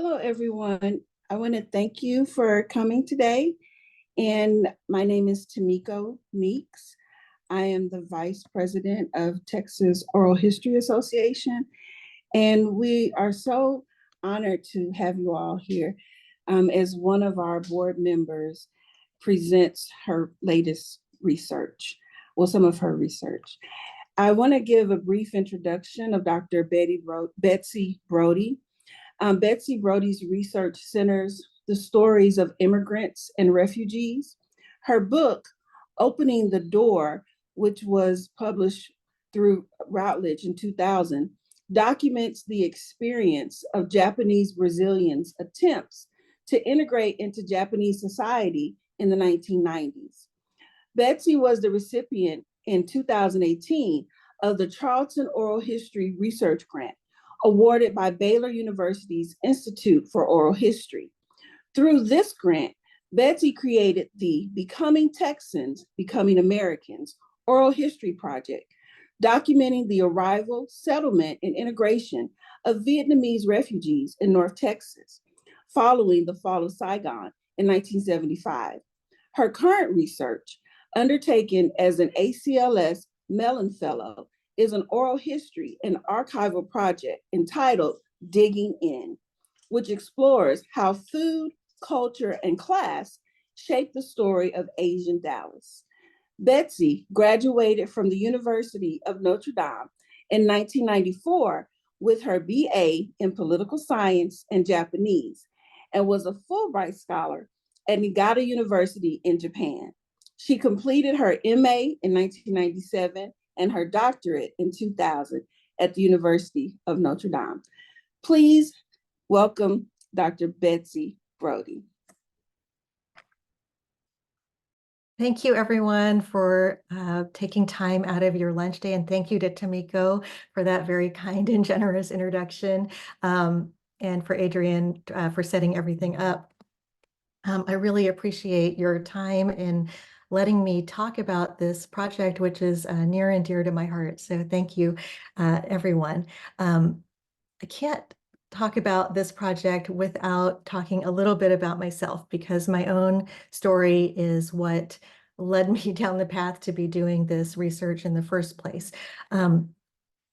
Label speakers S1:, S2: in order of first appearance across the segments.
S1: Hello, everyone. I want to thank you for coming today. And my name is Tamiko Meeks. I am the Vice President of Texas Oral History Association. And we are so honored to have you all here as one of our board members presents her latest research, well, some of her research. I want to give a brief introduction of Dr. Betsy Broday. Betsy Broday's research centers the stories of immigrants and refugees. Her book, Opening the Door, which was published through Routledge in 2000, documents the experience of Japanese Brazilians' attempts to integrate into Japanese society in the 1990s. Betsy was the recipient in 2018 of the Charlton Oral History Research Grant, awarded by Baylor University's Institute for Oral History. Through this grant, Betsy created the Becoming Texans, Becoming Americans Oral History Project, documenting the arrival, settlement, and integration of Vietnamese refugees in North Texas following the fall of Saigon in 1975. Her current research, undertaken as an ACLS Mellon Fellow, is an oral history and archival project entitled Digging In, which explores how food, culture, and class shape the story of Asian Dallas. Betsy graduated from the University of Notre Dame in 1994 with her BA in political science and Japanese, and was a Fulbright scholar at Niigata University in Japan. She completed her MA in 1997 and her doctorate in 2000 at the University of Notre Dame. Please welcome Dr. Betsy Broday.
S2: Thank you, everyone, for taking time out of your lunch day. And thank you to Tamiko for that very kind and generous introduction, and for Adrienne for setting everything up. I really appreciate your time in letting me talk about this project, which is near and dear to my heart. So thank you, everyone. I can't talk about this project without talking a little bit about myself, because my own story is what led me down the path to be doing this research in the first place.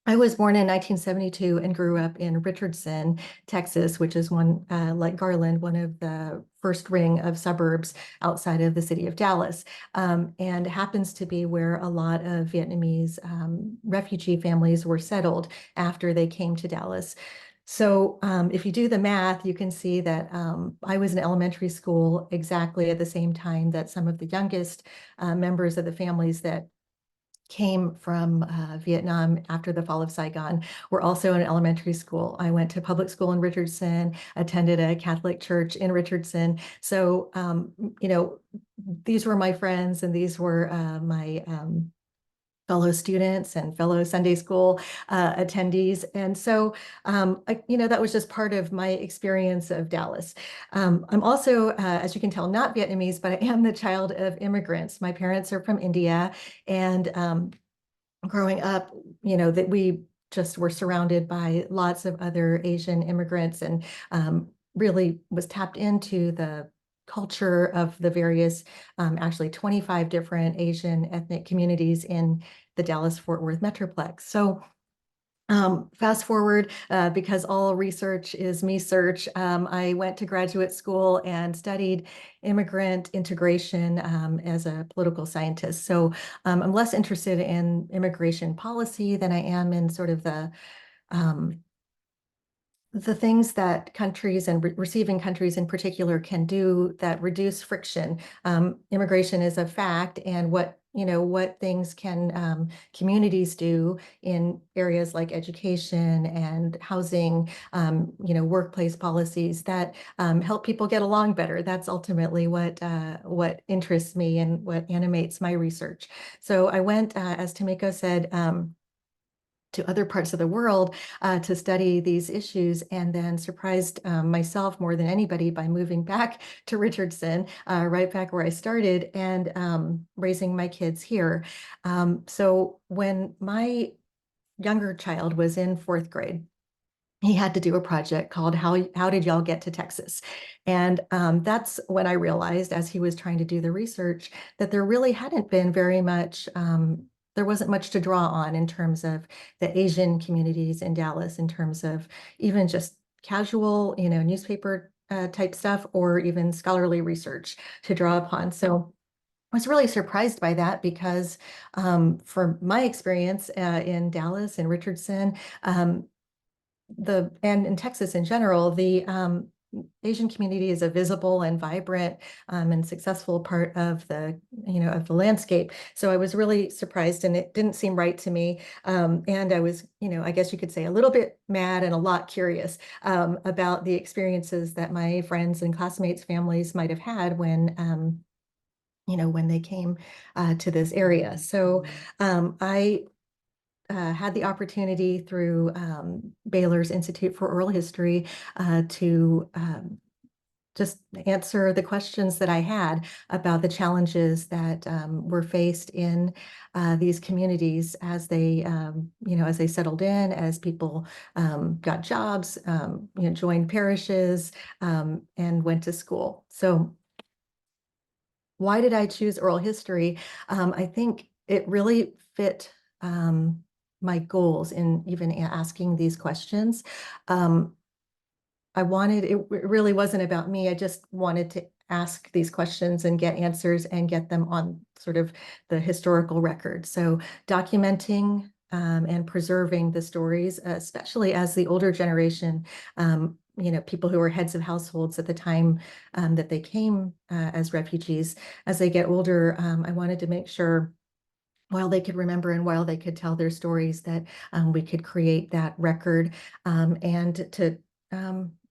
S2: I was born in 1972 and grew up in Richardson, Texas, which is one, like Garland, one of the first ring of suburbs outside of the city of Dallas, and happens to be where a lot of Vietnamese refugee families were settled after they came to Dallas. So if you do the math, you can see that I was in elementary school exactly at the same time that some of the youngest members of the families that came from Vietnam after the fall of Saigon were also in elementary school. I went to public school in Richardson, attended a Catholic church in Richardson. So, you know, these were my friends, and these were my fellow students and fellow Sunday school attendees. And so, you know, that was just part of my experience of Dallas. I'm also, as you can tell, not Vietnamese, but I am the child of immigrants. My parents are from India, and growing up, you know, that we just were surrounded by lots of other Asian immigrants, and really was tapped into the culture of the various, actually 25 different Asian ethnic communities in the Dallas-Fort Worth Metroplex. So fast forward, because all research is me search, I went to graduate school and studied immigrant integration as a political scientist. So I'm less interested in immigration policy than I am in sort of the things that countries and receiving countries in particular can do that reduce friction. Immigration is a fact, and what things can communities do in areas like education and housing, workplace policies that help people get along better. That's ultimately what interests me and what animates my research. So I went, as Tamiko said, to other parts of the world to study these issues, and then surprised myself more than anybody by moving back to Richardson, right back where I started, and raising my kids here. So when my younger child was in 4th grade, he had to do a project called How Did Y'all Get to Texas? And that's when I realized, as he was trying to do the research, that there really hadn't been very much, there wasn't much to draw on in terms of the Asian communities in Dallas, in terms of even just casual, newspaper type stuff, or even scholarly research to draw upon. So I was really surprised by that because from my experience in Dallas and Richardson, and in Texas in general, the Asian community is a visible and vibrant and successful part of the landscape. So I was really surprised, and it didn't seem right to me. And I was, I guess you could say, a little bit mad and a lot curious about the experiences that my friends and classmates' families might have had when they came to this area. So I had the opportunity through Baylor's Institute for Oral History to just answer the questions that I had about the challenges that were faced in these communities as they settled in, as people got jobs, joined parishes, and went to school. So why did I choose oral history? I think it really fit my goals in even asking these questions. It really wasn't about me. I just wanted to ask these questions and get answers and get them on sort of the historical record. So documenting and preserving the stories, especially as the older generation, people who were heads of households at the time that they came as refugees, as they get older, I wanted to make sure while they could remember and while they could tell their stories, that we could create that record and to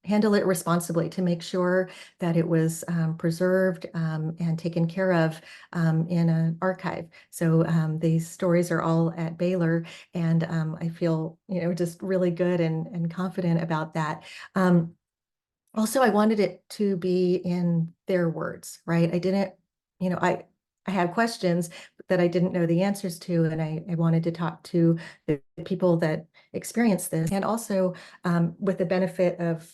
S2: handle it responsibly, to make sure that it was preserved and taken care of in an archive. So these stories are all at Baylor, and I feel just really good and confident about that. Also, I wanted it to be in their words, right? I didn't, I had questions that I didn't know the answers to, and I wanted to talk to the people that experienced this. And also with the benefit of,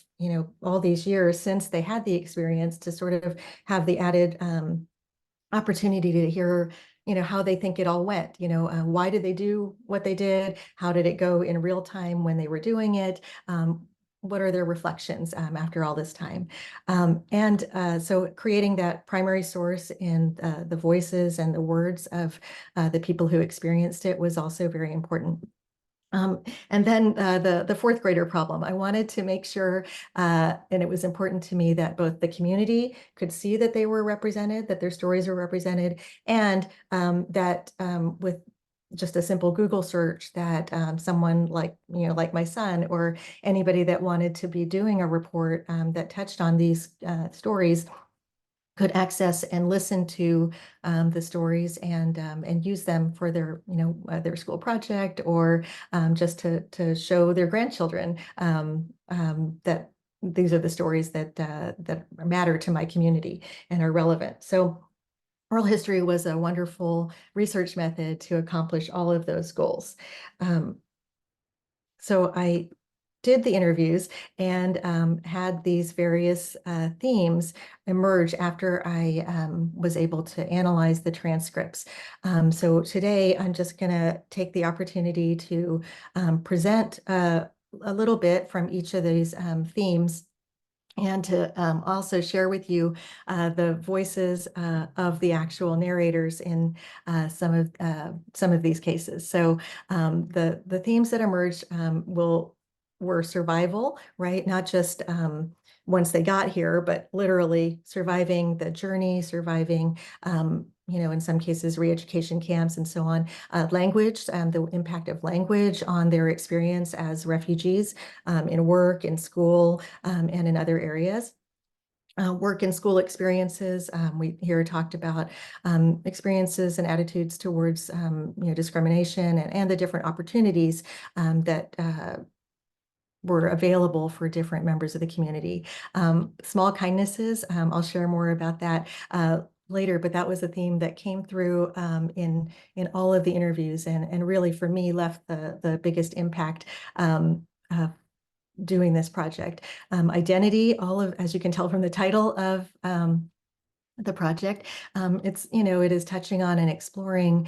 S2: all these years since they had the experience, to sort of have the added opportunity to hear how they think it all went. Why did they do what they did? How did it go in real time when they were doing it? What are their reflections after all this time? So creating that primary source in the voices and the words of the people who experienced it was also very important. And then the fourth grader problem, I wanted to make sure, and it was important to me, that both the community could see that they were represented, that their stories were represented, and that with just a simple Google search, that someone like my son, or anybody that wanted to be doing a report that touched on these stories, could access and listen to the stories and use them for their school project, or just to show their grandchildren that these are the stories that matter to my community and are relevant. So oral history was a wonderful research method to accomplish all of those goals. So I did the interviews and had these various themes emerge after I was able to analyze the transcripts. So today I'm just going to take the opportunity to present a little bit from each of these themes, and to also share with you the voices of the actual narrators in some of these cases. So the themes that emerged were survival, right? Not just once they got here, but literally surviving the journey, surviving, in some cases, re-education camps and so on. Language, the impact of language on their experience as refugees in work, in school, and in other areas. Work and school experiences. We here talked about experiences and attitudes towards discrimination and the different opportunities that were available for different members of the community. Small kindnesses, I'll share more about that later, but that was a theme that came through in all of the interviews, and really for me left the biggest impact doing this project. Identity, as you can tell from the title of the project, it is touching on and exploring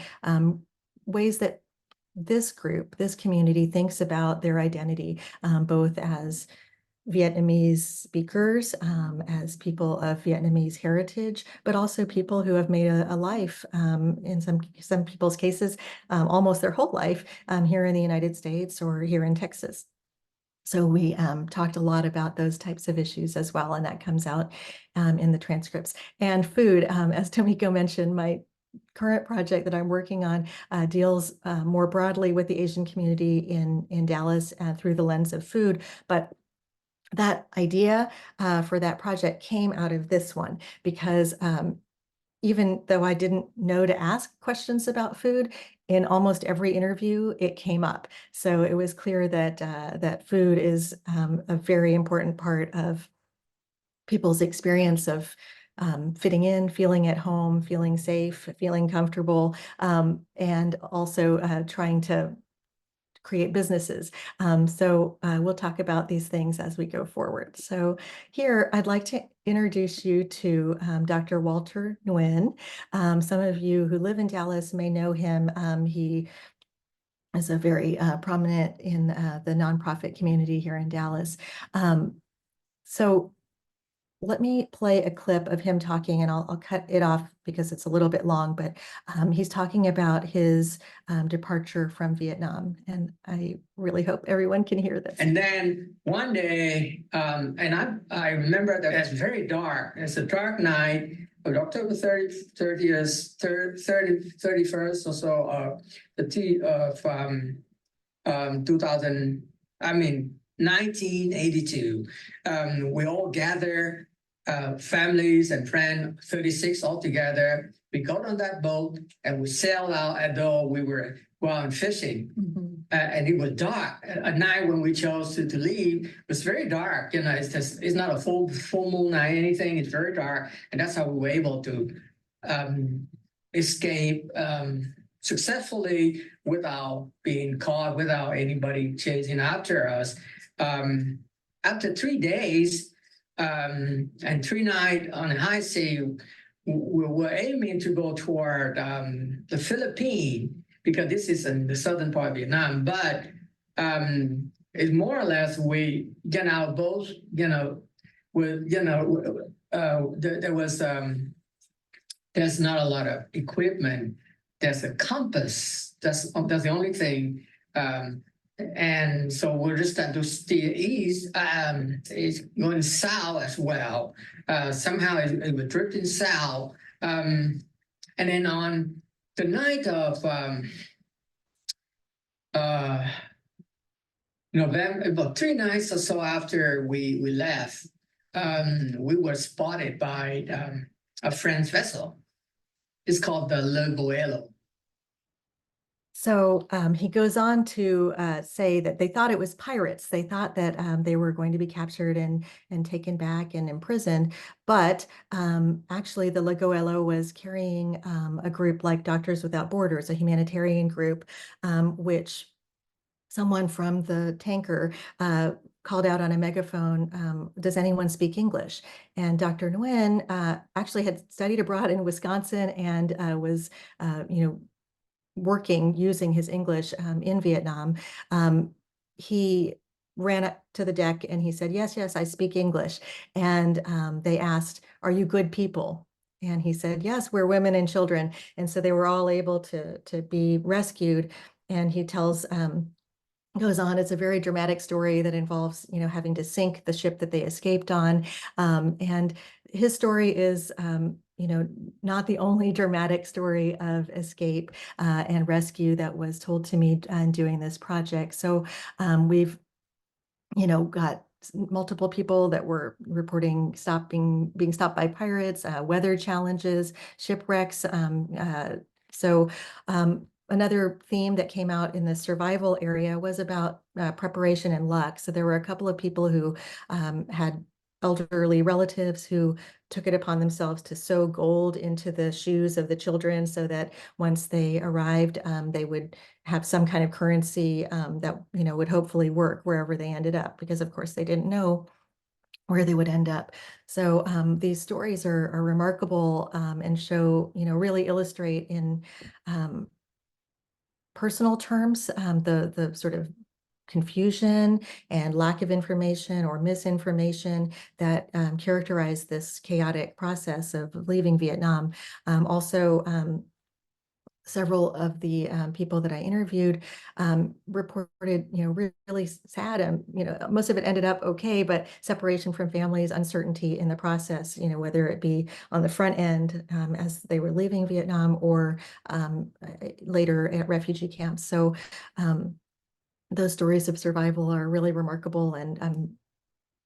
S2: ways that this group, this community thinks about their identity, both as Vietnamese speakers, as people of Vietnamese heritage, but also people who have made a life, in some people's cases, almost their whole life, here in the United States or here in Texas. So we talked a lot about those types of issues as well, and that comes out in the transcripts. And food, as Tomiko mentioned, my current project that I'm working on deals more broadly with the Asian community in Dallas through the lens of food, but that idea for that project came out of this one because even though I didn't know to ask questions about food, in almost every interview, it came up. So it was clear that that food is a very important part of people's experience of fitting in, feeling at home, feeling safe, feeling comfortable, and also trying to create businesses. So we'll talk about these things as we go forward. So here, I'd like to introduce you to Dr. Walter Nguyen. Some of you who live in Dallas may know him. He is a very prominent in the nonprofit community here in Dallas. So let me play a clip of him talking, and I'll cut it off because it's a little bit long, but he's talking about his departure from Vietnam, and I really hope everyone can hear this.
S3: And then one day, and I remember that it's very dark. It's a dark night of October 31st or so, the 1982. We all gather, families and friends, 36 altogether. We got on that boat and we sailed out as though we were going fishing.
S2: Mm-hmm.
S3: And it was dark at night when we chose to leave. It was very dark. It's not a full moon night, anything. It's very dark. And that's how we were able to escape successfully without being caught, without anybody chasing after us. After 3 days and 3 nights on a high sea, we were aiming to go toward the Philippines, because this is in the southern part of Vietnam. But it's more or less we get out both, there was there's not a lot of equipment. There's a compass. That's the only thing. And so we're just trying to steer east. It's going south as well. Somehow it was drifting south. And then on the night of November, about 3 nights or so after we left, we were spotted by a French vessel. It's called the Le Goélo.
S2: So he goes on to say that they thought it was pirates. They thought that they were going to be captured and taken back and imprisoned. But actually, the La Goélo was carrying a group like Doctors Without Borders, a humanitarian group, which someone from the tanker called out on a megaphone, does anyone speak English? And Dr. Nguyen actually had studied abroad in Wisconsin and was, working using his English in Vietnam. He ran up to the deck and he said, yes, I speak English. And they asked, are you good people? And he said, yes, we're women and children. And so they were all able to be rescued. And he goes on, it's a very dramatic story that involves, having to sink the ship that they escaped on. And his story is, not the only dramatic story of escape and rescue that was told to me in doing this project. So we've, got multiple people that were reporting being stopped by pirates, weather challenges, shipwrecks. Another theme that came out in the survival area was about preparation and luck. So there were a couple of people who had elderly relatives who took it upon themselves to sew gold into the shoes of the children so that once they arrived, they would have some kind of currency that, you know, would hopefully work wherever they ended up, because of course they didn't know where they would end up. So these stories are remarkable and show, you know, really illustrate in personal terms the sort of confusion and lack of information or misinformation that characterize this chaotic process of leaving Vietnam. Also, several of the people that I interviewed reported, you know, really sad, and, you know, most of it ended up okay, but separation from families, uncertainty in the process, you know, whether it be on the front end as they were leaving Vietnam or later at refugee camps. So those stories of survival are really remarkable, and I'm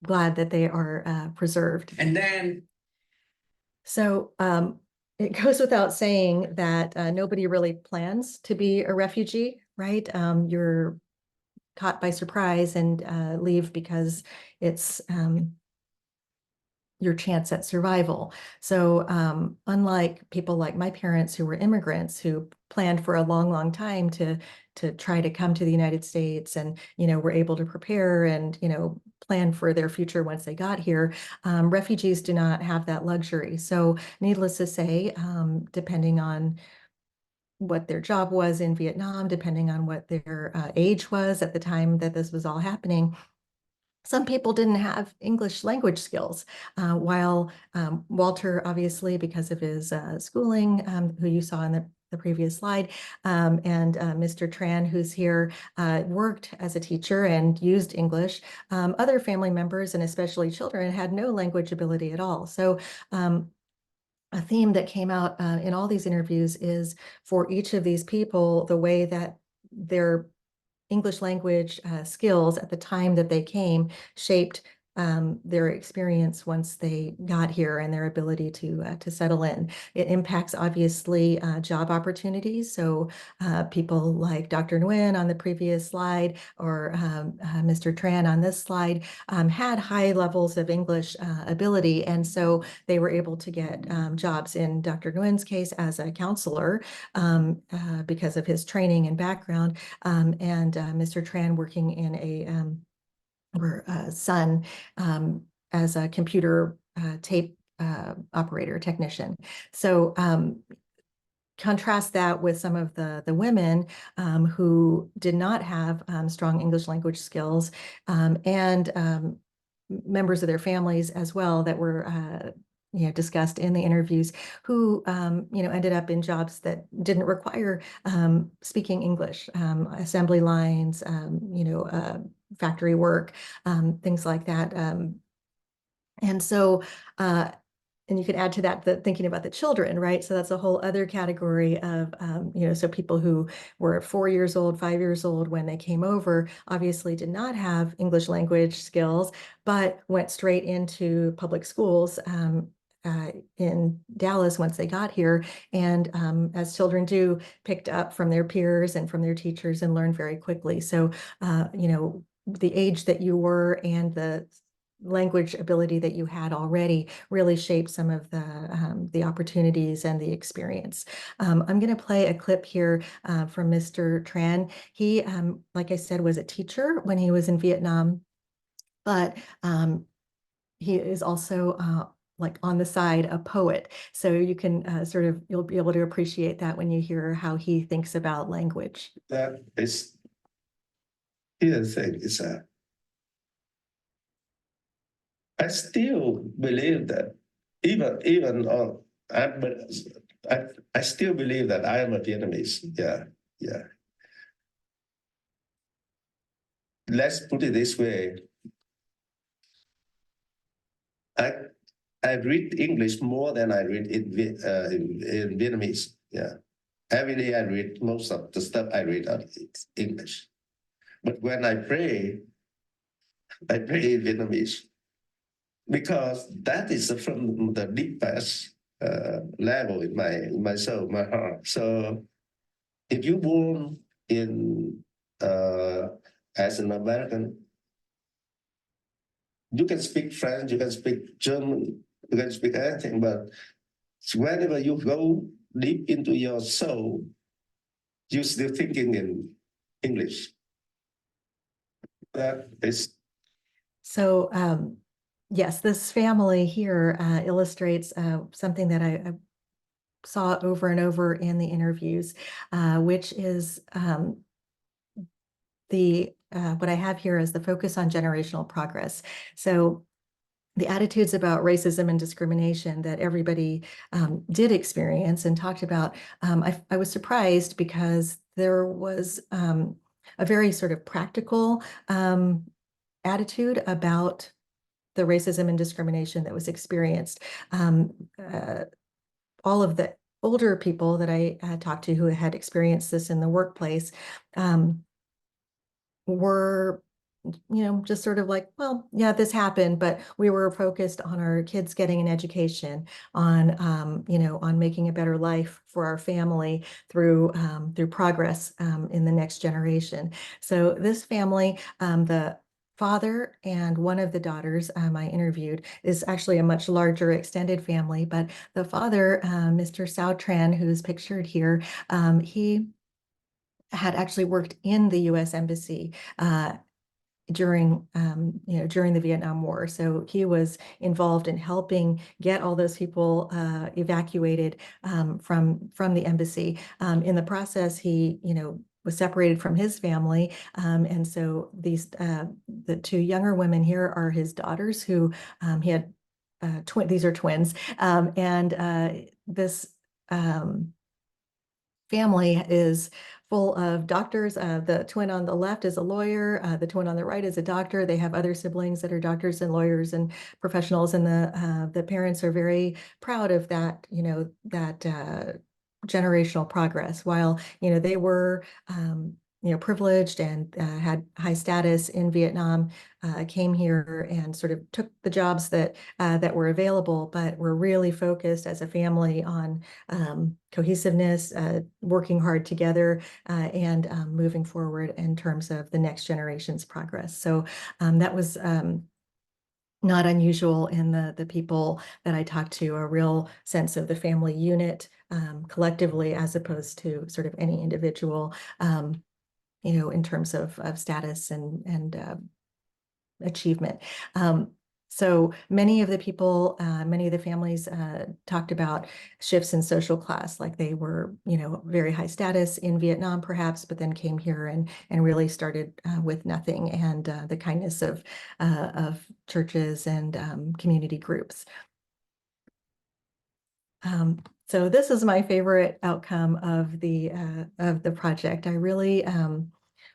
S2: glad that they are preserved.
S3: And then,
S2: So it goes without saying that nobody really plans to be a refugee, right? You're caught by surprise and leave because it's your chance at survival. So unlike people like my parents who were immigrants who planned for a long, long time to try to come to the United States and, you know, were able to prepare and, you know, plan for their future once they got here, refugees do not have that luxury. So needless to say, depending on what their job was in Vietnam, depending on what their age was at the time that this was all happening, some people didn't have English language skills, while Walter, obviously, because of his schooling, who you saw in the previous slide, and Mr. Tran, who's here, worked as a teacher and used English. Other family members, and especially children, had no language ability at all. So a theme that came out in all these interviews is for each of these people, the way that their English language skills at the time that they came shaped their experience once they got here and their ability to settle in. It impacts, obviously, job opportunities. So people like Dr. Nguyen on the previous slide, or Mr. Tran on this slide, had high levels of English ability. And so they were able to get jobs, in Dr. Nguyen's case, as a counselor because of his training and background, and Mr. Tran working in a Sun as a computer tape operator technician. So contrast that with some of the women who did not have strong English language skills, and members of their families as well that were you know, discussed in the interviews, who you know, ended up in jobs that didn't require speaking English, assembly lines, you know, factory work, things like that. And so, and you could add to that the thinking about the children, right? So that's a whole other category of, you know, so people who were 4 years old, 5 years old when they came over, obviously did not have English language skills, but went straight into public schools in Dallas once they got here. And as children do, picked up from their peers and from their teachers and learned very quickly. So, you know, the age that you were and the language ability that you had already really shaped some of the opportunities and the experience. I'm going to play a clip here from Mr. Tran. He, like I said, was a teacher when he was in Vietnam, but he is also like on the side a poet. So you can sort of, you'll be able to appreciate that when you hear how he thinks about language.
S4: That is, here's the thing, is that I still believe that even on, I still believe that I am a Vietnamese. Yeah. Let's put it this way. I read English more than I read in Vietnamese. Yeah. Every day I read, most of the stuff I read are English. But when I pray in Vietnamese, because that is from the deepest level in my soul, my heart. So if you born in as an American, You can speak French, you can speak German, you can speak anything, but whenever you go deep into your soul, you're still thinking in English. That is.
S2: So yes, this family here illustrates something that I saw over and over in the interviews, which is what I have here is the focus on generational progress. So the attitudes about racism and discrimination that everybody did experience and talked about, I was surprised because there was a very sort of practical attitude about the racism and discrimination that was experienced. All of the older people that I talked to who had experienced this in the workplace were, just sort of like, well, yeah, this happened, but we were focused on our kids getting an education, on, on making a better life for our family through progress in the next generation. So this family, the father and one of the daughters I interviewed is actually a much larger extended family, but the father, Mr. Sautran, who's pictured here, he had actually worked in the U.S. Embassy during the Vietnam War. So he was involved in helping get all those people evacuated from the embassy. In the process, he was separated from his family, and so the two younger women here are his daughters who he had these are twins, and this family is full of doctors. The twin on the left is a lawyer. The twin on the right is a doctor. They have other siblings that are doctors and lawyers and professionals, and the parents are very proud of that, that generational progress. While they were privileged and had high status in Vietnam, came here and sort of took the jobs that were available, but were really focused as a family on cohesiveness, working hard together, and moving forward in terms of the next generation's progress. So that was not unusual in the people that I talked to, a real sense of the family unit collectively, as opposed to sort of any individual, in terms of status and achievement. So many of the people, many of the families talked about shifts in social class, like they were, very high status in Vietnam, perhaps, but then came here and really started with nothing, and the kindness of churches and community groups. So this is my favorite outcome of the project. I really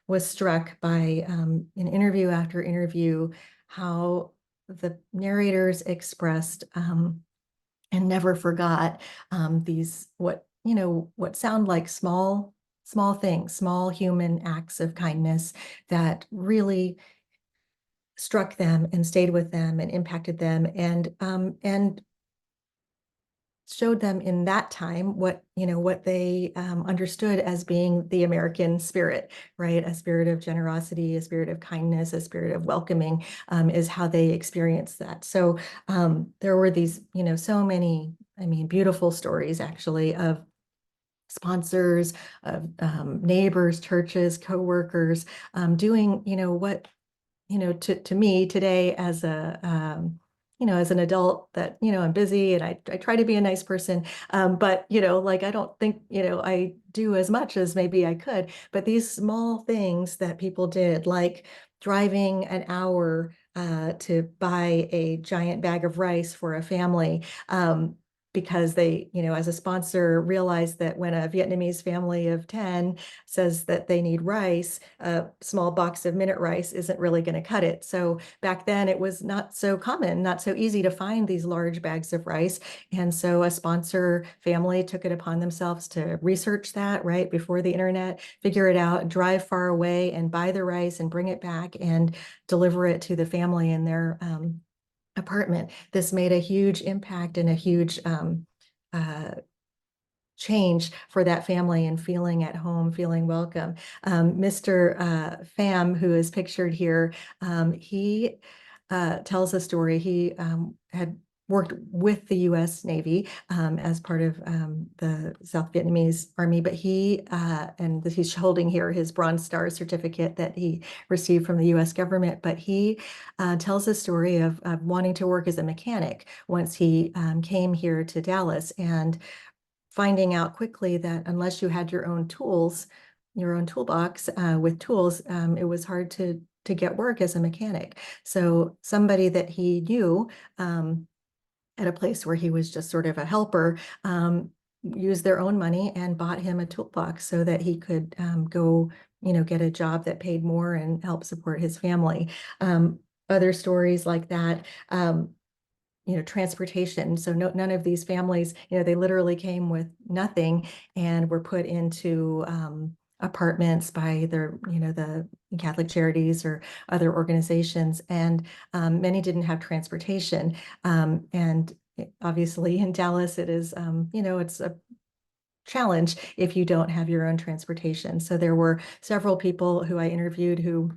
S2: was struck by in interview after interview how the narrators expressed and never forgot these what sound like small things, small human acts of kindness that really struck them and stayed with them and impacted them, and showed them in that time what they understood as being the American spirit, right? A spirit of generosity, a spirit of kindness, a spirit of welcoming is how they experienced that. So there were these, so many, beautiful stories actually of sponsors, of neighbors, churches, co-workers doing, what, to me today as a as an adult that, I'm busy and I try to be a nice person. But, like, I don't think, I do as much as maybe I could, but these small things that people did, like driving an hour to buy a giant bag of rice for a family, because they, as a sponsor, realized that when a Vietnamese family of 10 says that they need rice, a small box of minute rice isn't really going to cut it. So back then it was not so common, not so easy to find these large bags of rice. And so a sponsor family took it upon themselves to research that right before the internet, figure it out, drive far away and buy the rice and bring it back and deliver it to the family in their apartment. This made a huge impact and a huge change for that family and feeling at home, feeling welcome. Mr. Pham, who is pictured here, he tells a story. He had worked with the U.S. Navy as part of the South Vietnamese Army, but he's holding here his Bronze Star certificate that he received from the U.S. government, but he tells a story of wanting to work as a mechanic once he came here to Dallas, and finding out quickly that unless you had your own tools, your own toolbox with tools, it was hard to get work as a mechanic. So somebody that he knew at a place where he was just sort of a helper, used their own money and bought him a toolbox so that he could go, get a job that paid more and help support his family. Other stories like that, transportation. So none of these families, they literally came with nothing and were put into apartments by either, the Catholic Charities or other organizations, and many didn't have transportation. And obviously in Dallas, it is, it's a challenge if you don't have your own transportation. So there were several people who I interviewed who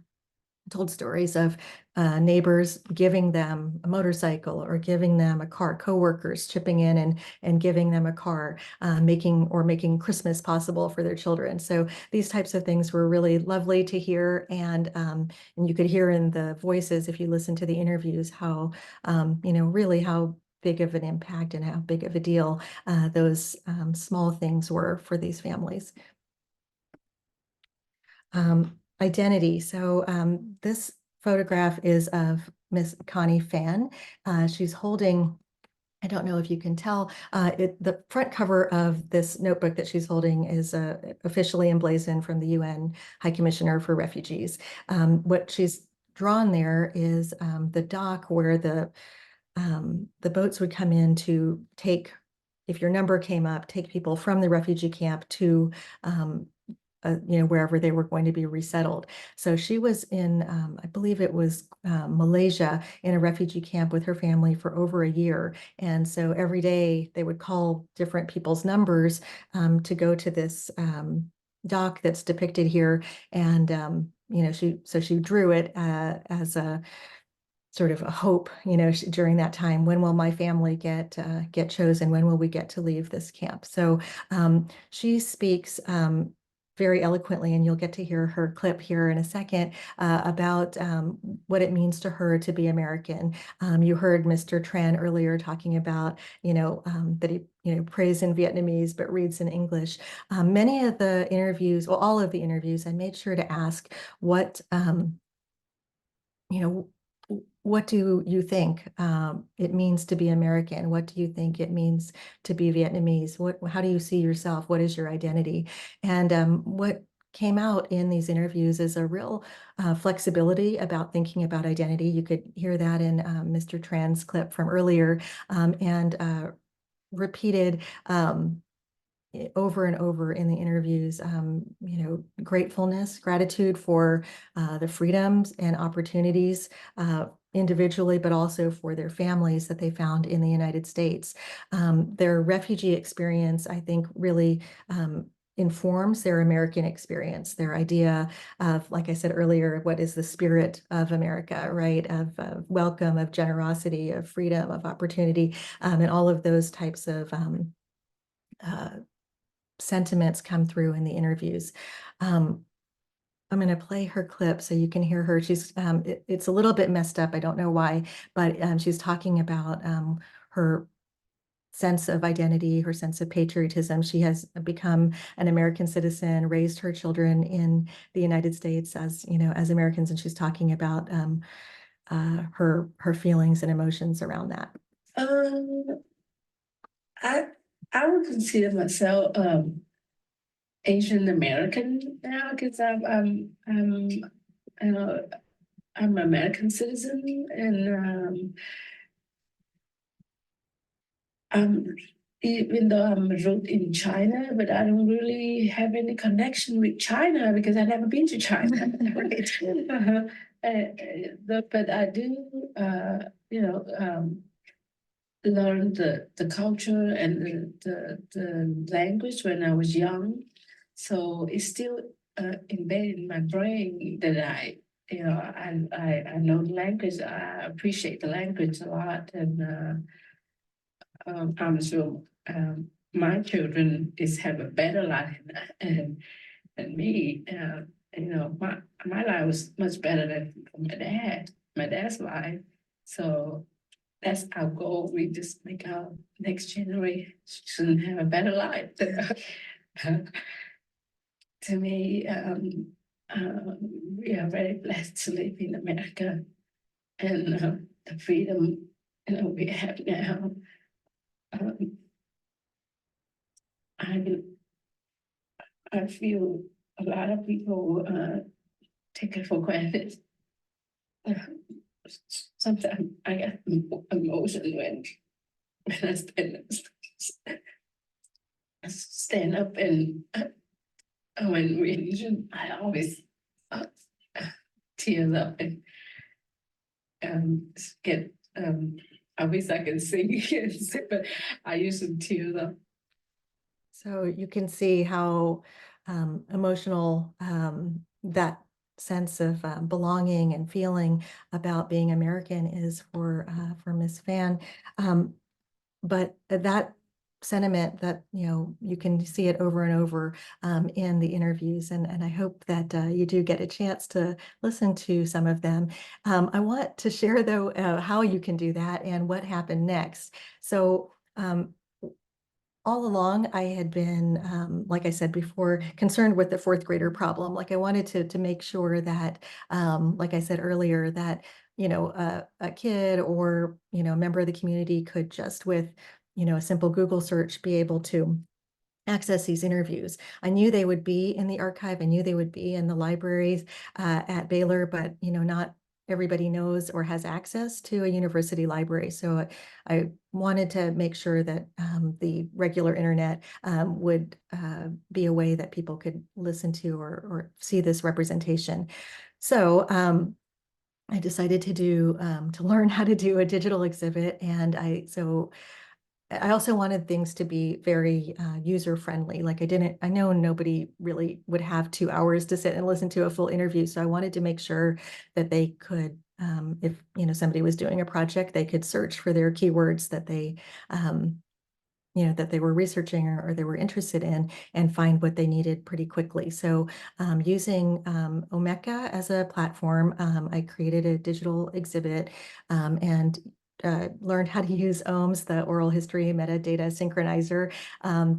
S2: told stories of neighbors giving them a motorcycle or giving them a car, coworkers chipping in and giving them a car, making Christmas possible for their children. So these types of things were really lovely to hear, and you could hear in the voices if you listen to the interviews how really how big of an impact and how big of a deal those small things were for these families. Identity. So this photograph is of Miss Connie Fan. She's holding, I don't know if you can tell, the front cover of this notebook that she's holding is officially emblazoned from the UN High Commissioner for Refugees. What she's drawn there is the dock where the boats would come in to take, if your number came up, take people from the refugee camp to wherever they were going to be resettled. So she was in, I believe it was Malaysia, in a refugee camp with her family for over a year. And so every day they would call different people's numbers to go to this dock that's depicted here. And, she drew it as a sort of a hope, during that time. When will my family get chosen? When will we get to leave this camp? So she speaks very eloquently, and you'll get to hear her clip here in a second about what it means to her to be American. You heard Mr. Tran earlier talking about, that he, prays in Vietnamese but reads in English. Many of the interviews, well, all of the interviews, I made sure to ask what, what do you think it means to be American? What do you think it means to be Vietnamese? How do you see yourself? What is your identity? And what came out in these interviews is a real flexibility about thinking about identity. You could hear that in Mr. Tran's clip from earlier, and repeated over and over in the interviews, gratefulness, gratitude for the freedoms and opportunities individually, but also for their families that they found in the United States. Their refugee experience, I think, really informs their American experience, their idea of, like I said earlier, what is the spirit of America, right? Of welcome, of generosity, of freedom, of opportunity, and all of those types of sentiments come through in the interviews. I'm going to play her clip so you can hear her. She's it's a little bit messed up. I don't know why, but she's talking about her sense of identity, her sense of patriotism. She has become an American citizen, raised her children in the United States as, as Americans, and she's talking about her feelings and emotions around that.
S5: I would consider myself Asian American now because I'm an American citizen, and even though I'm rooted in China, but I don't really have any connection with China because I've never been to China. But I do, learn the culture and the language when I was young. So it's still embedded in my brain that I know the language. I appreciate the language a lot, and I'm sure my children have a better life than me. My life was much better than my dad's life. So that's our goal. We just make our next generation have a better life. To me, we are very blessed to live in America, and the freedom we have now. I I feel a lot of people take it for granted. Sometimes I get emotional when I stand up and when religion, I always tears up and get. I wish I could sing again, but I usually tears up.
S2: So you can see how emotional that sense of belonging and feeling about being American is for Miss Fan. But that sentiment that, you can see it over and over in the interviews. And I hope that you do get a chance to listen to some of them. I want to share, though, how you can do that and what happened next. So all along, I had been, like I said before, concerned with the fourth grader problem. Like I wanted to make sure that, like I said earlier, that, a kid or, a member of the community could just with, a simple Google search be able to access these interviews. I knew they would be in the archive. I knew they would be in the libraries at Baylor, but, not everybody knows or has access to a university library. So I wanted to make sure that the regular internet would be a way that people could listen to or see this representation. So I decided to learn how to do a digital exhibit, and I also wanted things to be very user-friendly. Like I know nobody really would have 2 hours to sit and listen to a full interview. So I wanted to make sure that they could, if somebody was doing a project, they could search for their keywords that that they were researching or they were interested in and find what they needed pretty quickly. So using Omeka as a platform, I created a digital exhibit and learned how to use OHMS, the oral history metadata synchronizer,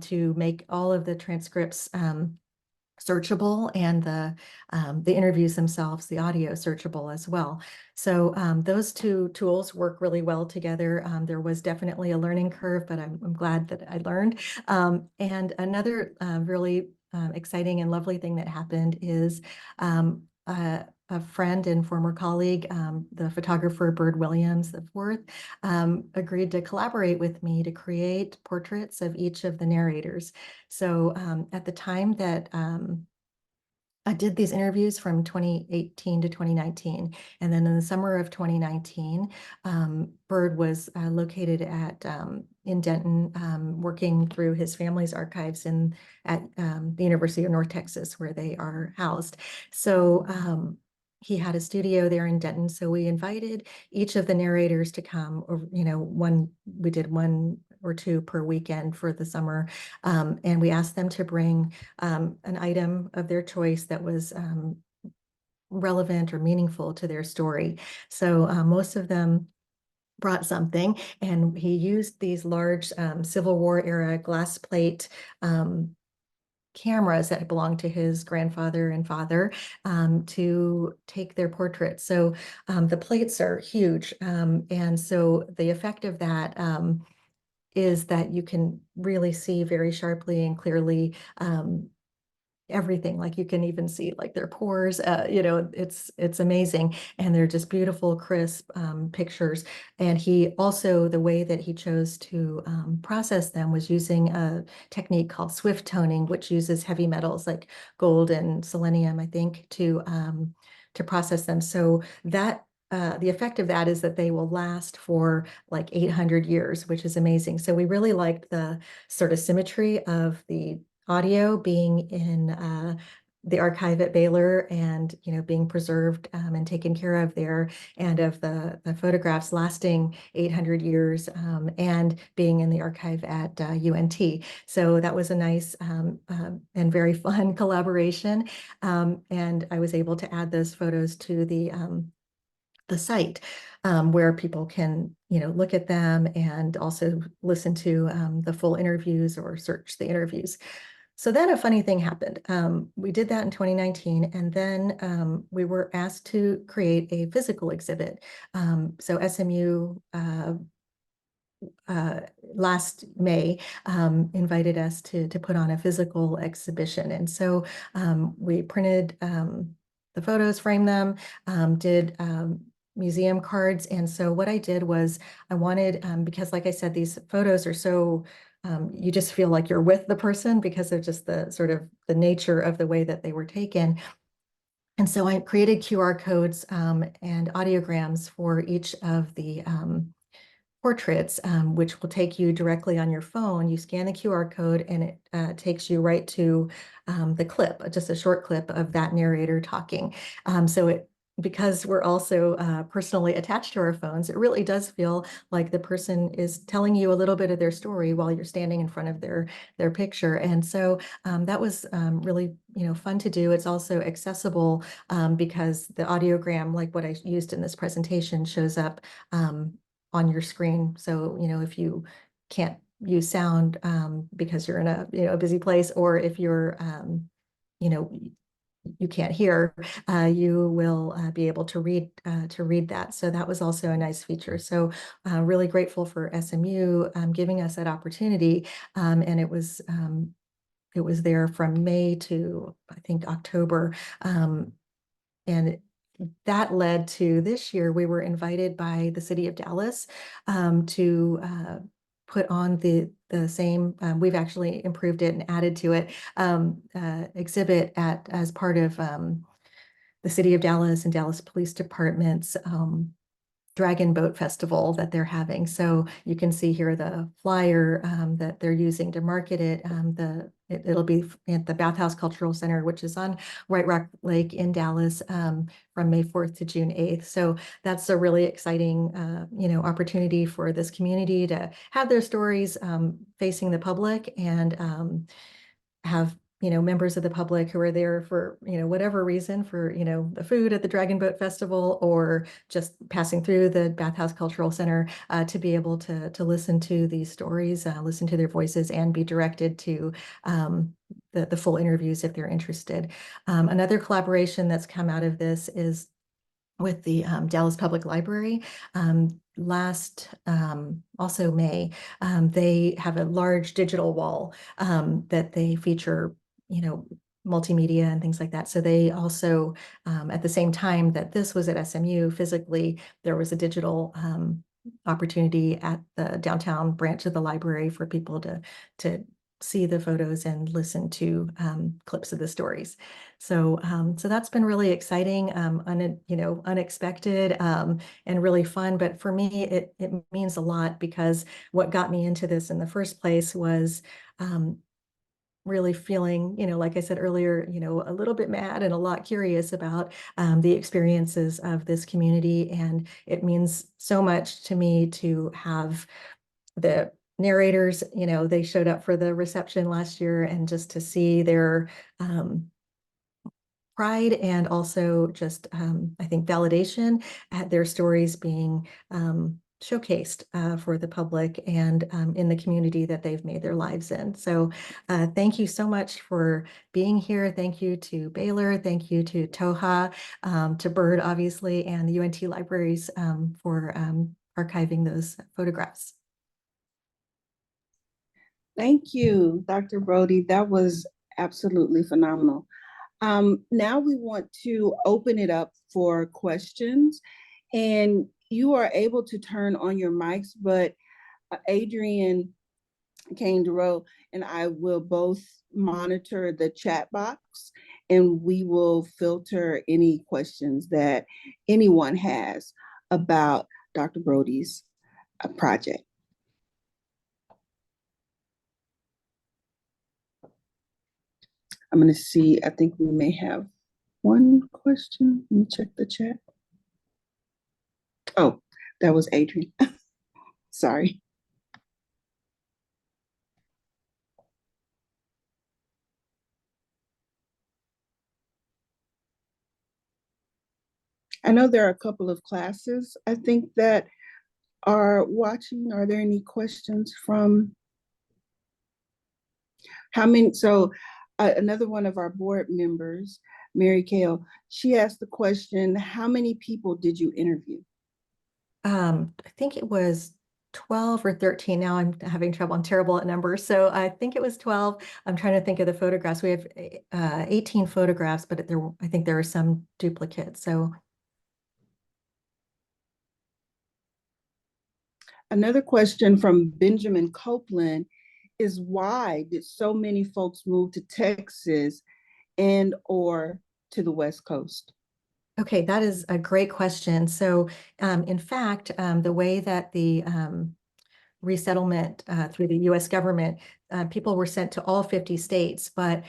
S2: to make all of the transcripts searchable and the interviews themselves, the audio, searchable as well. So those two tools work really well together. There was definitely a learning curve, but I'm glad that I learned. And another really exciting and lovely thing that happened is a friend and former colleague, the photographer Bird Williams IV, agreed to collaborate with me to create portraits of each of the narrators. So at the time that I did these interviews from 2018 to 2019. And then in the summer of 2019, Bird was located in Denton, working through his family's archives at the University of North Texas, where they are housed. So he had a studio there in Denton. So we invited each of the narrators to come, or, we did 1 or 2 per weekend for the summer. And we asked them to bring an item of their choice that was relevant or meaningful to their story. So most of them brought something, and he used these large Civil War era glass plate cameras that belonged to his grandfather and father to take their portraits. So the plates are huge. And so the effect of that is that you can really see very sharply and clearly everything. Like you can even see like their pores, it's amazing. And they're just beautiful, crisp pictures. And he also, the way that he chose to process them was using a technique called swift toning, which uses heavy metals like gold and selenium, I think, to process them. So that the effect of that is that they will last for like 800 years, which is amazing. So we really liked the sort of symmetry of the audio being in the archive at Baylor and, being preserved and taken care of there, and of the photographs lasting 800 years and being in the archive at UNT. So that was a nice and very fun collaboration. And I was able to add those photos to the site where people can, look at them and also listen to the full interviews or search the interviews. So then a funny thing happened. We did that in 2019, and then we were asked to create a physical exhibit. So SMU last May invited us to put on a physical exhibition. And so we printed the photos, framed them, did museum cards. And so what I did was I wanted, because like I said, these photos are so, you just feel like you're with the person because of just the sort of the nature of the way that they were taken. And so I created QR codes and audiograms for each of the portraits, which will take you directly on your phone. You scan the QR code and it takes you right to the clip, just a short clip of that narrator talking. Because we're also personally attached to our phones, it really does feel like the person is telling you a little bit of their story while you're standing in front of their picture. And so that was really, fun to do. It's also accessible because the audiogram, like what I used in this presentation, shows up on your screen. So, if you can't use sound because you're in a busy place, or if you're, you can't hear, you will be able to read that. So that was also a nice feature. So really grateful for SMU giving us that opportunity. And it was there from May to, I think, October. And that led to this year, we were invited by the city of Dallas to put on the same, we've actually improved it and added to it, exhibit as part of the city of Dallas and Dallas Police Department's Dragon Boat Festival that they're having. So you can see here the flyer that they're using to market it. It'll be at the Bathhouse Cultural Center, which is on White Rock Lake in Dallas from May 4th to June 8th. So that's a really exciting, opportunity for this community to have their stories facing the public and have members of the public who are there for, whatever reason, for, the food at the Dragon Boat Festival or just passing through the Bathhouse Cultural Center to be able to listen to these stories, listen to their voices, and be directed to the full interviews if they're interested. Another collaboration that's come out of this is with the Dallas Public Library. Last, also May, they have a large digital wall that they feature, multimedia and things like that. So they also, at the same time that this was at SMU physically, there was a digital opportunity at the downtown branch of the library for people to see the photos and listen to clips of the stories. So that's been really exciting, unexpected and really fun. But for me, it means a lot because what got me into this in the first place was really feeling, like I said earlier, a little bit mad and a lot curious about the experiences of this community. And it means so much to me to have the narrators, they showed up for the reception last year, and just to see their pride and also just, I think, validation at their stories being showcased for the public and in the community that they've made their lives in. So thank you so much for being here. Thank you to Baylor. Thank you to TOHA, to Bird, obviously, and the UNT libraries for archiving those photographs.
S1: Thank you, Dr. Brody. That was absolutely phenomenal. Now we want to open it up for questions, and you are able to turn on your mics, but Adrian Kane-Duro and I will both monitor the chat box, and we will filter any questions that anyone has about Dr. Brody's project. I'm going to see, I think we may have one question. Let me check the chat. Oh, that was Adrian. Sorry. I know there are a couple of classes, I think, that are watching. Are there any questions from how many? So another one of our board members, Mary Kale, she asked the question, how many people did you interview?
S2: I think it was 12 or 13. Now I'm having trouble. I'm terrible at numbers. So I think it was 12. I'm trying to think of the photographs. We have 18 photographs, but I think there are some duplicates. So
S1: another question from Benjamin Copeland is, why did so many folks move to Texas and or to the West Coast?
S2: okay, that is a great question. So in fact, the way that the resettlement through the US government, people were sent to all 50 states, but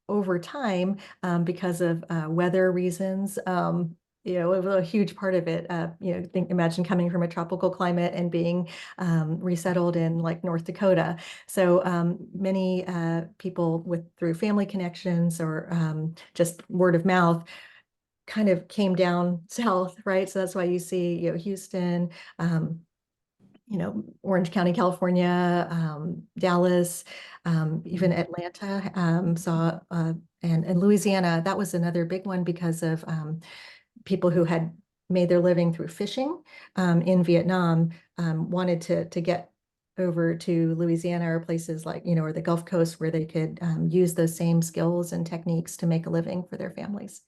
S2: over time, because of weather reasons, you know, it was a huge part of it. You know, imagine coming from a tropical climate and being resettled in like North Dakota. So many people through family connections or just word of mouth kind of came down south, right? So that's why you see, you know, Houston, you know, Orange County, California, Dallas, even Atlanta, saw, and Louisiana. That was another big one because of people who had made their living through fishing in Vietnam, wanted to get over to Louisiana or places like, you know, or the Gulf Coast where they could use those same skills and techniques to make a living for their families.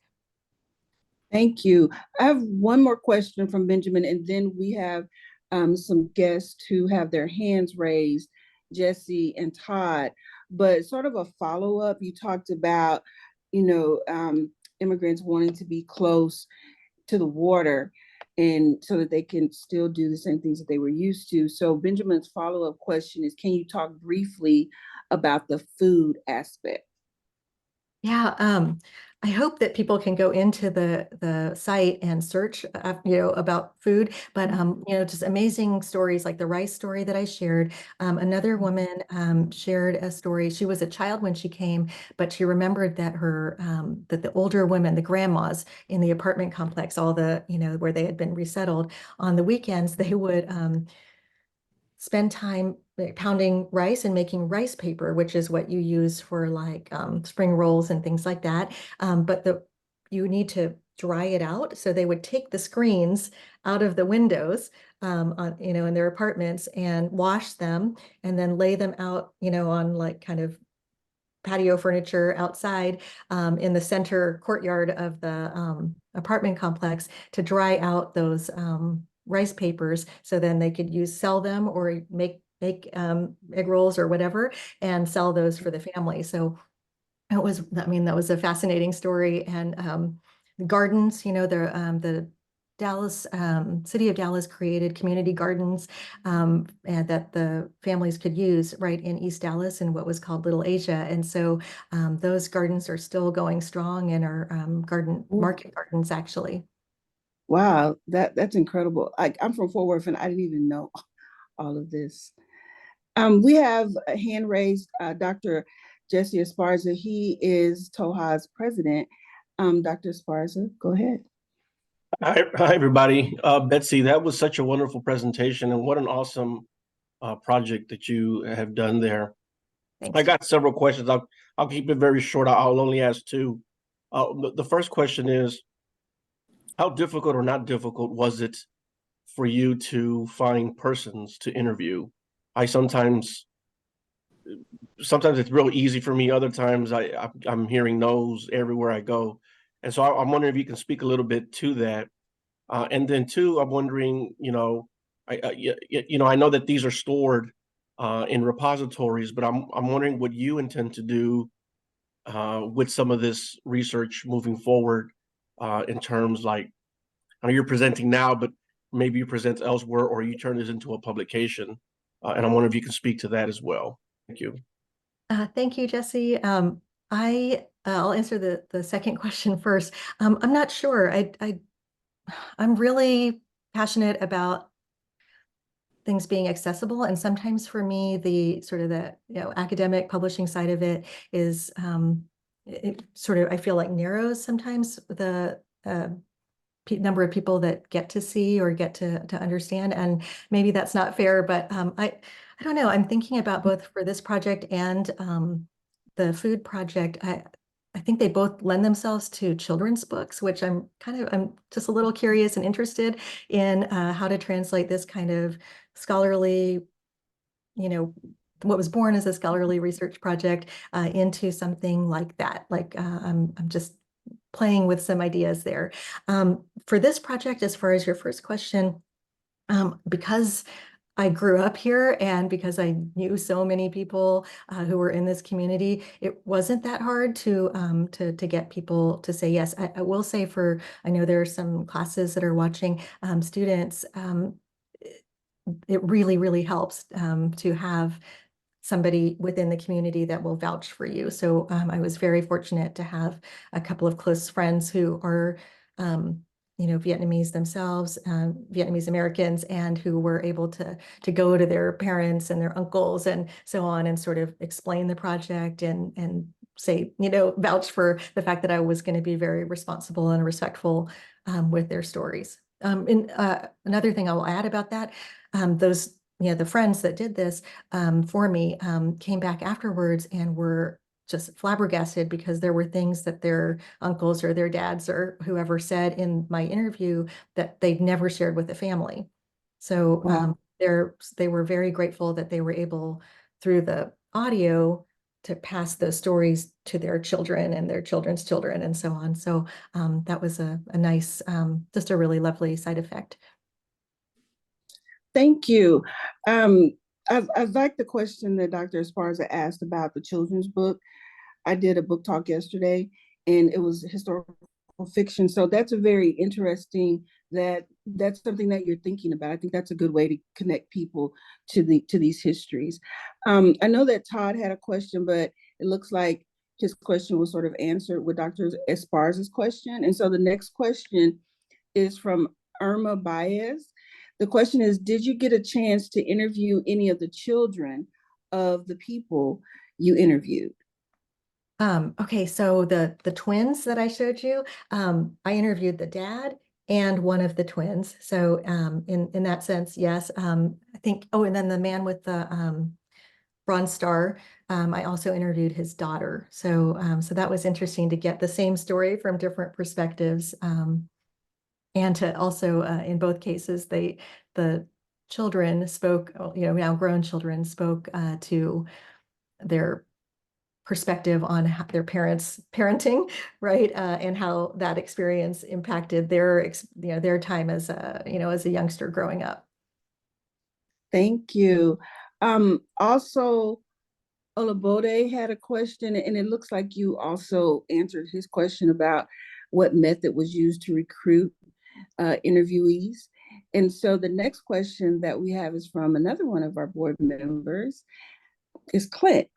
S1: Thank you. I have one more question from Benjamin, and then we have some guests who have their hands raised, Jesse and Todd. But sort of a follow-up, you talked about, you know, immigrants wanting to be close to the water and so that they can still do the same things that they were used to. So Benjamin's follow-up question is, can you talk briefly about the food aspect?
S2: Yeah, I hope that people can go into the site and search, you know, about food. But you know, just amazing stories like the rice story that I shared. Another woman shared a story. She was a child when she came, but she remembered that her that the older women, the grandmas in the apartment complex, all the, you know, where they had been resettled, on the weekends they would spend time pounding rice and making rice paper, which is what you use for like spring rolls and things like that. But you need to dry it out. So they would take the screens out of the windows, you know, in their apartments and wash them and then lay them out, you know, on like kind of patio furniture outside in the center courtyard of the apartment complex to dry out those rice papers, so then they could sell them or make egg rolls or whatever and sell those for the family. So it was, I mean, that was a fascinating story. And the gardens, you know, the Dallas, city of Dallas created community gardens and that the families could use right in East Dallas in what was called Little Asia. And so those gardens are still going strong and are market gardens actually.
S1: Wow, that's incredible. I'm from Fort Worth and I didn't even know all of this. We have a hand raised, Dr. Jesse Esparza. He is TOHA's president. Dr. Esparza, go ahead.
S6: Hi, everybody. Betsy, that was such a wonderful presentation, and what an awesome project that you have done there.
S2: Thanks.
S6: I got several questions. I'll keep it very short. I'll only ask two. The first question is, how difficult or not difficult was it for you to find persons to interview? I sometimes it's real easy for me. Other times I'm hearing no's everywhere I go. And so I'm wondering if you can speak a little bit to that. And then two, I'm wondering, you know, I know that these are stored in repositories, but I'm wondering what you intend to do with some of this research moving forward in terms like, I know you're presenting now, but maybe you present elsewhere or you turn this into a publication. And I'm wondering if you can speak to that as well. Thank you.
S2: Thank you, Jesse. I'll answer the second question first. I'm not sure. I'm really passionate about things being accessible, and sometimes for me, the sort of the academic publishing side of it is it sort of, I feel like, narrows sometimes the number of people that get to see or get to understand, and maybe that's not fair, but I don't know. I'm thinking about both for this project and the food project. I think they both lend themselves to children's books, which I'm just a little curious and interested in how to translate this kind of scholarly, what was born as a scholarly research project into something like that. Like I'm just playing with some ideas there. For this project, as far as your first question, because I grew up here and because I knew so many people who were in this community, it wasn't that hard to get people to say yes. I will say I know there are some classes that are watching students. It really, really helps to have somebody within the community that will vouch for you. So I was very fortunate to have a couple of close friends who are Vietnamese themselves, Vietnamese Americans, and who were able to go to their parents and their uncles and so on and sort of explain the project and say, vouch for the fact that I was going to be very responsible and respectful with their stories. And another thing I will add about that, those, the friends that did this for me came back afterwards and were just flabbergasted because there were things that their uncles or their dads or whoever said in my interview that they'd never shared with the family. So
S1: Wow.
S2: they were very grateful that they were able, through the audio, to pass those stories to their children and their children's children and so on. So that was a nice, just a really lovely side effect.
S1: Thank you. I like the question that Dr. Esparza asked about the children's book. I did a book talk yesterday, and it was historical fiction. So that's a very interesting, that's something that you're thinking about. I think that's a good way to connect people to these histories. I know that Todd had a question, but it looks like his question was sort of answered with Dr. Esparza's question. And so the next question is from Irma Baez. The question is, did you get a chance to interview any of the children of the people you interviewed?
S2: Okay, so the twins that I showed you, I interviewed the dad and one of the twins. So in that sense, yes. I think, and then the man with the Bronze Star, I also interviewed his daughter. So that was interesting to get the same story from different perspectives. And to also, in both cases, the children spoke, now grown children spoke to their perspective on how their parents' parenting, right, and how that experience impacted their time as a youngster growing up.
S1: Thank you. Also, Olabode had a question, and it looks like you also answered his question about what method was used to recruit interviewees. And so the next question that we have is from another one of our board members, is Clint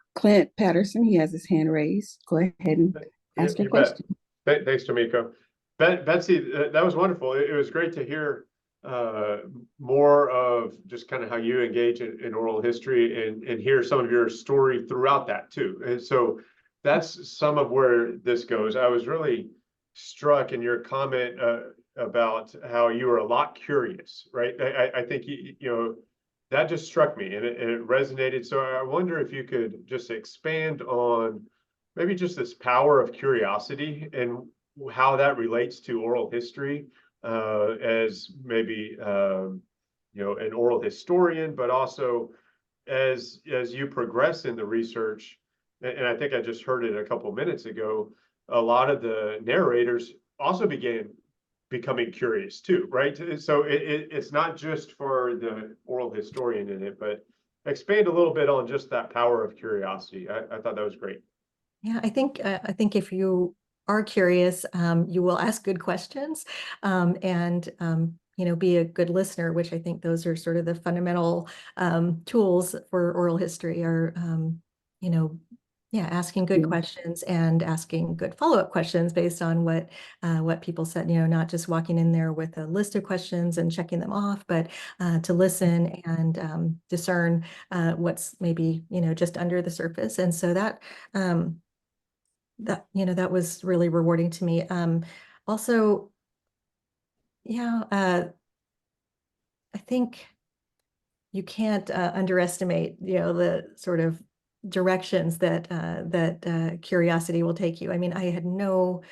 S1: Patterson. He has his hand raised. Go ahead and ask your question.
S7: Thanks, Tomiko. Betsy, that was wonderful. It was great to hear more of just kind of how you engage in oral history and hear some of your story throughout that too. And so that's some of where this goes. I was really struck in your comment about how you were a lot curious, right? I think that just struck me and it resonated. So I wonder if you could just expand on maybe just this power of curiosity and how that relates to oral history as maybe an oral historian, but also as you progress in the research. And I think I just heard it a couple of minutes ago. A lot of the narrators also began becoming curious too, right? So it's not just for the oral historian in it, but expand a little bit on just that power of curiosity. I thought that was great.
S2: Yeah, I think if you are curious, you will ask good questions, and be a good listener, which I think those are sort of the fundamental tools for oral history. Are asking good questions and asking good follow-up questions based on what people said, not just walking in there with a list of questions and checking them off, but to listen and discern what's maybe, just under the surface. And so that was really rewarding to me. Also, I think you can't underestimate, the sort of directions that curiosity will take you. I mean, I had no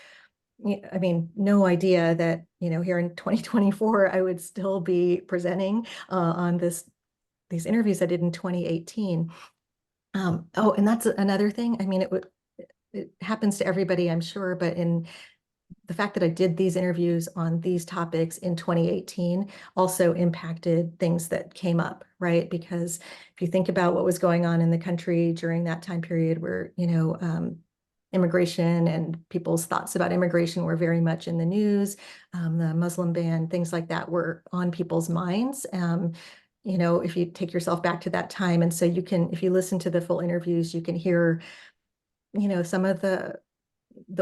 S2: idea that, here in 2024, I would still be presenting on these interviews I did in 2018. Oh, and that's another thing. I mean, it happens to everybody, I'm sure, but in the fact that I did these interviews on these topics in 2018 also impacted things that came up, right? Because if you think about what was going on in the country during that time period where, immigration and people's thoughts about immigration were very much in the news, the Muslim ban, things like that were on people's minds. If you take yourself back to that time. And so you can, if you listen to the full interviews, you can hear, some of the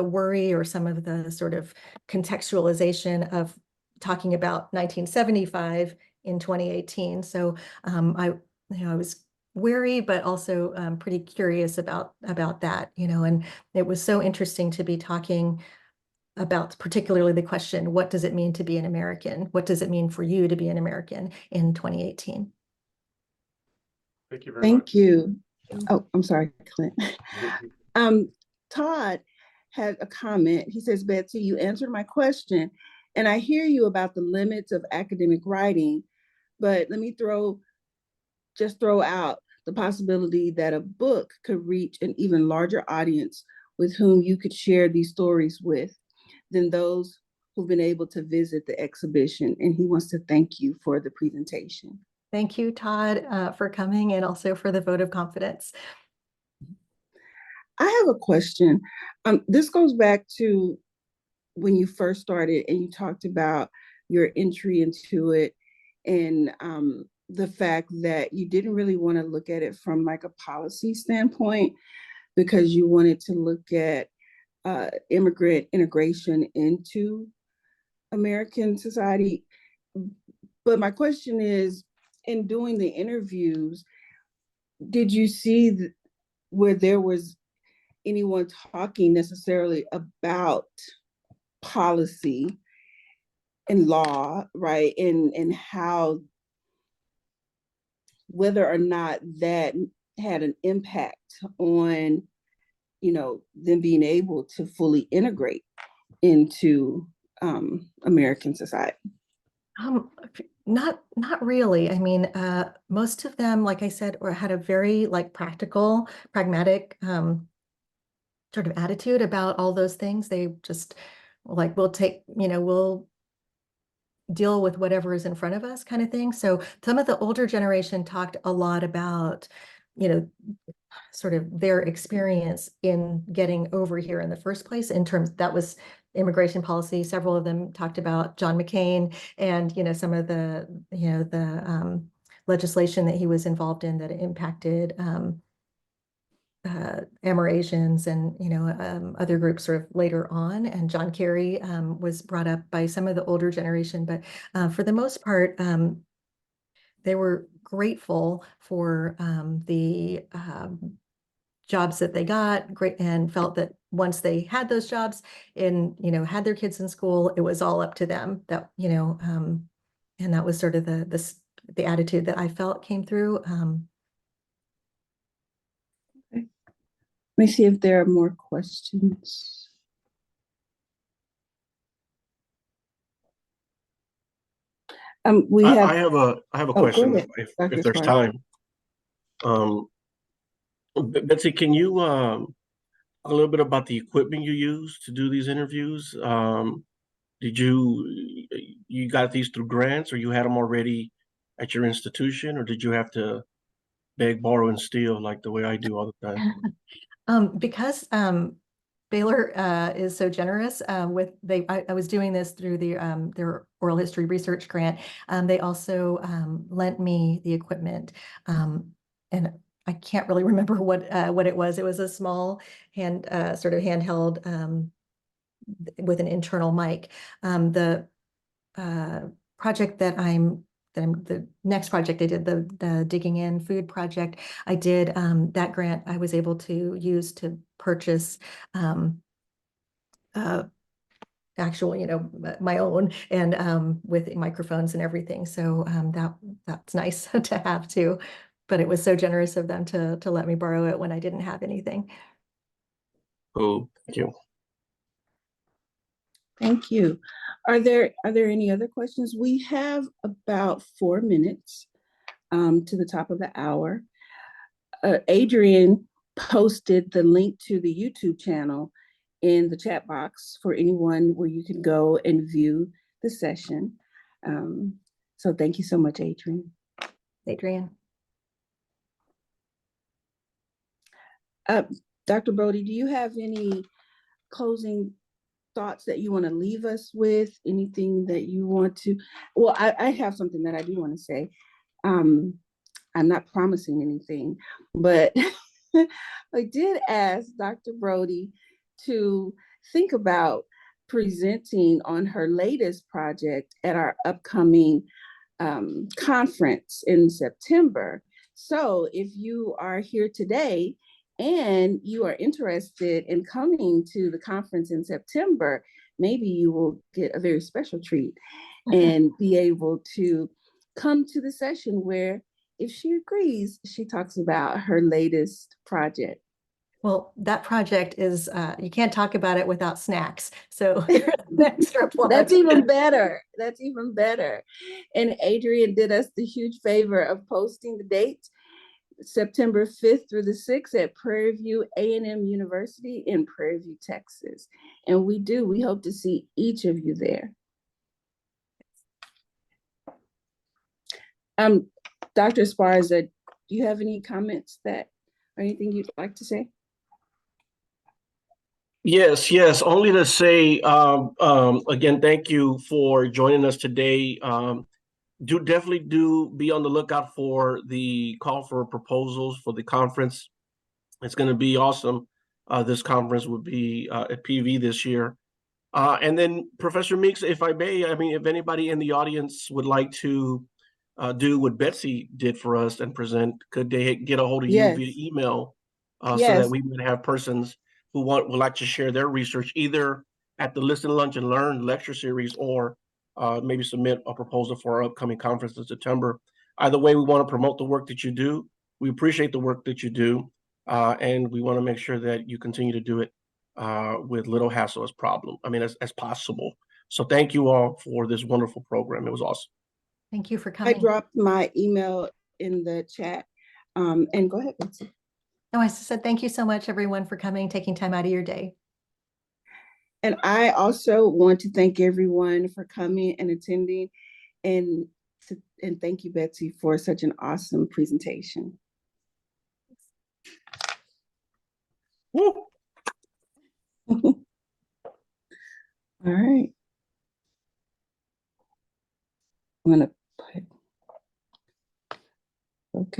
S2: worry or some of the sort of contextualization of talking about 1975 in 2018. So I was wary, but also pretty curious about that, and it was so interesting to be talking about particularly the question, what does it mean to be an American? What does it mean for you to be an American in 2018?
S7: Thank you very much.
S1: Thank you. Oh, I'm sorry, Clint. Todd had a comment. He says, Betsy, you answered my question, and I hear you about the limits of academic writing, but let me throw out the possibility that a book could reach an even larger audience with whom you could share these stories with than those who've been able to visit the exhibition. And he wants to thank you for the presentation.
S2: Thank you, Todd, for coming and also for the vote of confidence.
S1: I have a question. This goes back to when you first started and you talked about your entry into it and the fact that you didn't really want to look at it from like a policy standpoint because you wanted to look at immigrant integration into American society. But my question is, in doing the interviews, did you see where there was anyone talking necessarily about policy and law, right? And how, whether or not that had an impact on, them being able to fully integrate into American society?
S2: Not really. I mean, most of them, like I said, had a very practical, pragmatic sort of attitude about all those things. They just we'll deal with whatever is in front of us kind of thing. So some of the older generation talked a lot about, sort of their experience in getting over here in the first place in terms that was immigration policy. Several of them talked about John McCain and, some of the legislation that he was involved in that impacted Amerasians and, other groups sort of later on. And John Kerry was brought up by some of the older generation, but for the most part, they were grateful for the jobs that they got, great, and felt that once they had those jobs and, had their kids in school, it was all up to them. That, and that was sort of the attitude that I felt came through.
S1: Okay. Let me see if there are more questions.
S6: I have a question if there's time. Betsy, can you talk a little bit about the equipment you use to do these interviews? Did you got these through grants, or you had them already at your institution, or did you have to beg, borrow, and steal like the way I do all the time?
S2: Because Baylor is so generous with I was doing this through their oral history research grant. They also lent me the equipment, and I can't really remember what it was. It was a small sort of handheld with an internal mic. The project the next project I did, the Digging In Food project, I did that grant I was able to use to purchase actual, my own, and with microphones and everything. So that's nice to have too. But it was so generous of them to let me borrow it when I didn't have anything.
S6: Cool. Thank you.
S1: Thank you. Are there any other questions? We have about 4 minutes to the top of the hour. Adrian posted the link to the YouTube channel in the chat box for anyone where you can go and view the session. So thank you so much, Adrian.
S2: Adrian.
S1: Dr. Brody, do you have any closing thoughts that you want to leave us with? Anything that you want to? Well, I have something that I do want to say. I'm not promising anything, but I did ask Dr. Brody to think about presenting on her latest project at our upcoming conference in September. So if you are here today and you are interested in coming to the conference in September, maybe you will get a very special treat and be able to come to the session where, if she agrees, she talks about her latest project.
S2: Well, that project is, you can't talk about it without snacks. So there's an extra plug.
S1: That's even better. That's even better. And Adrian did us the huge favor of posting the dates, September 5th through the 6th at Prairie View A&M University in Prairie View, Texas. And we hope to see each of you there. Dr. Esparza, do you have any comments or anything you'd like to say?
S6: Yes. Only to say, again, thank you for joining us today. Definitely be on the lookout for the call for proposals for the conference. It's going to be awesome. This conference would be at PV this year. And then Professor Meeks, if I may, if anybody in the audience would like to do what Betsy did for us and present, could they get a hold of you via email so that we would have persons who would like to share their research either at the Listen, Lunch, and Learn lecture series or maybe submit a proposal for our upcoming conference in September. Either way, we want to promote the work that you do. We appreciate the work that you do, and we want to make sure that you continue to do it with little hassle as possible. So thank you all for this wonderful program. It was awesome.
S2: Thank you for coming.
S1: I dropped my email in the chat. And go ahead, Betsy.
S2: No, I said thank you so much, everyone, for coming, taking time out of your day.
S1: And I also want to thank everyone for coming and attending, and thank you, Betsy, for such an awesome presentation.
S6: Woo.
S1: All right. I'm going to